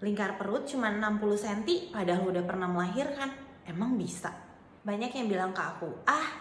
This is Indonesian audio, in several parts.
Lingkar perut cuma 60 cm padahal udah pernah melahirkan. Emang bisa? Banyak yang bilang ke aku,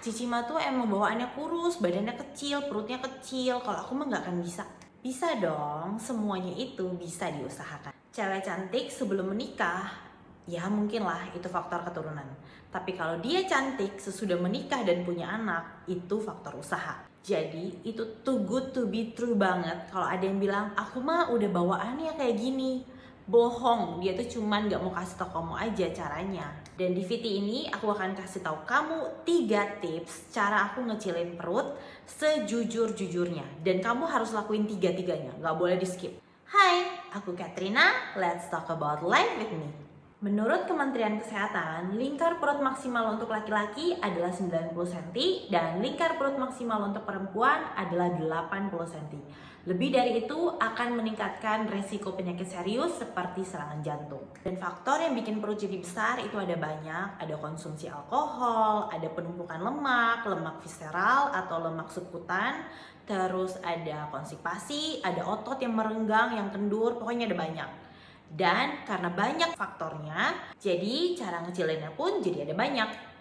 Cici mah tuh emang bawaannya kurus, badannya kecil, perutnya kecil. Kalau aku mah gak akan bisa. Bisa dong, semuanya itu bisa diusahakan. Cewek cantik sebelum menikah, ya mungkin lah itu faktor keturunan. Tapi kalau dia cantik sesudah menikah dan punya anak, itu faktor usaha. Jadi itu too good to be true banget kalau ada yang bilang, aku mah udah bawaannya kayak gini. Bohong, dia tuh cuman gak mau kasih tau kamu aja caranya. Dan di VT ini aku akan kasih tahu kamu 3 tips cara aku ngecilin perut sejujur-jujurnya. Dan kamu harus lakuin 3-3-nya, gak boleh di skip. Hai, aku Katrina, let's talk about life with me. Menurut Kementerian Kesehatan, lingkar perut maksimal untuk laki-laki adalah 90 cm dan lingkar perut maksimal untuk perempuan adalah 80 cm. Lebih dari itu akan meningkatkan resiko penyakit serius seperti serangan jantung. Dan faktor yang bikin perut jadi besar itu ada banyak. Ada konsumsi alkohol, ada penumpukan lemak, lemak visceral atau lemak subkutan, terus ada konstipasi, ada otot yang merenggang, yang kendur, pokoknya ada banyak. Dan karena banyak faktornya, jadi cara ngecilinnya pun jadi ada banyak.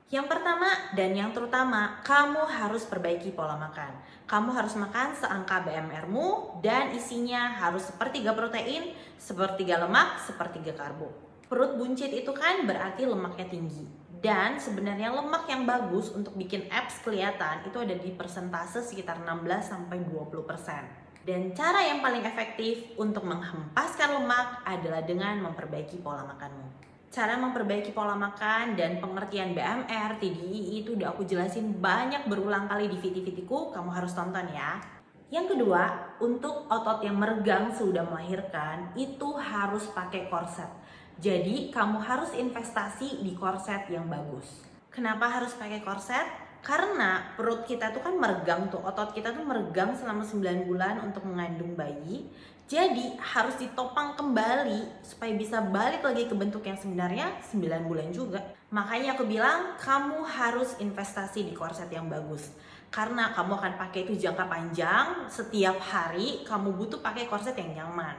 Yang pertama dan yang terutama, kamu harus perbaiki pola makan. Kamu harus makan seangka BMR-mu dan isinya harus sepertiga protein, sepertiga lemak, sepertiga karbo. Perut buncit itu kan berarti lemaknya tinggi. Dan sebenarnya lemak yang bagus untuk bikin abs kelihatan itu ada di persentase sekitar 16-20%. Dan cara yang paling efektif untuk menghempaskan lemak adalah dengan memperbaiki pola makanmu. Cara memperbaiki pola makan dan pengertian BMR, TDEE itu udah aku jelasin banyak berulang kali di VT-VT-ku, kamu harus tonton ya. Yang kedua, untuk otot yang meregang sudah melahirkan, itu harus pakai korset. Jadi kamu harus investasi di korset yang bagus. Kenapa harus pakai korset? Karena perut kita tuh kan meregang tuh, otot kita tuh meregang selama 9 bulan untuk mengandung bayi. Jadi harus ditopang kembali supaya bisa balik lagi ke bentuk yang sebenarnya 9 bulan juga. Makanya aku bilang kamu harus investasi di korset yang bagus. Karena kamu akan pakai itu jangka panjang, setiap hari kamu butuh pakai korset yang nyaman.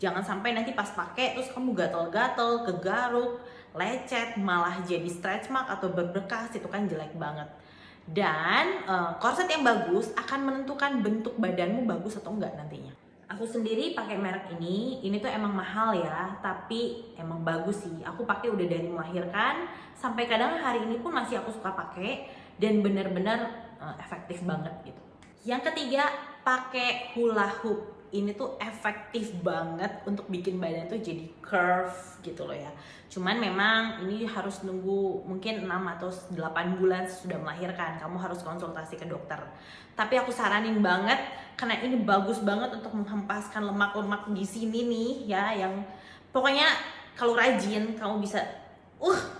Jangan sampai nanti pas pakai terus kamu gatel-gatel, kegaruk, lecet, malah jadi stretch mark atau berbekas, itu kan jelek banget. Dan korset yang bagus akan menentukan bentuk badanmu bagus atau enggak nantinya. Aku sendiri pakai merek ini tuh emang mahal ya, tapi emang bagus sih. Aku pakai udah dari melahirkan sampai kadang hari ini pun masih aku suka pakai dan bener-bener efektif banget gitu. Yang ketiga, pakai hula hoop. Ini tuh efektif banget untuk bikin badan tuh jadi curve gitu loh ya. Cuman memang ini harus nunggu mungkin 6 atau 8 bulan sudah melahirkan. Kamu harus konsultasi ke dokter. Tapi aku saranin banget karena ini bagus banget untuk menghempaskan lemak-lemak di sini nih ya, yang pokoknya kalau rajin kamu bisa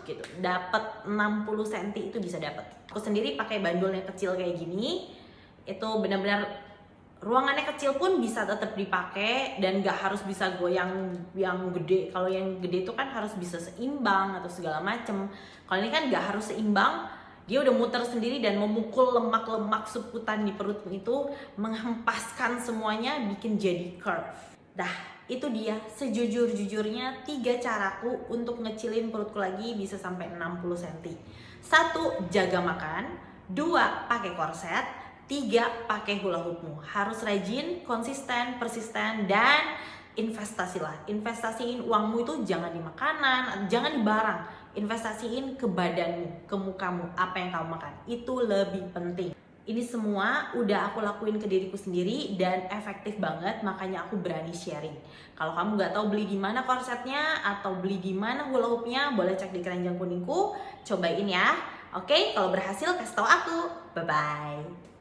gitu dapat 60 cm itu bisa dapat. Aku sendiri pakai bandul yang kecil kayak gini. Itu benar-benar ruangannya kecil pun bisa tetap dipakai dan gak harus bisa goyang yang gede. Kalau yang gede itu kan harus bisa seimbang atau segala macem. Kalau ini kan gak harus seimbang, dia udah muter sendiri dan memukul lemak-lemak subkutan di perut itu, menghempaskan semuanya, bikin jadi curve. Dah, itu dia sejujur-jujurnya 3 caraku untuk ngecilin perutku lagi bisa sampai 60 cm. 1. Jaga makan. 2. Pakai korset. 3. Pakai hula hoopmu. Harus rajin, konsisten, persisten, dan investasilah. Investasiin uangmu itu jangan di makanan, jangan di barang. Investasiin ke badanmu, ke mukamu, apa yang kamu makan. Itu lebih penting. Ini semua udah aku lakuin ke diriku sendiri dan efektif banget, makanya aku berani sharing. Kalau kamu nggak tahu beli di mana korsetnya atau beli di mana hula hoopnya, boleh cek di keranjang kuningku, cobain ya. Oke, kalau berhasil kasih tahu aku. Bye bye.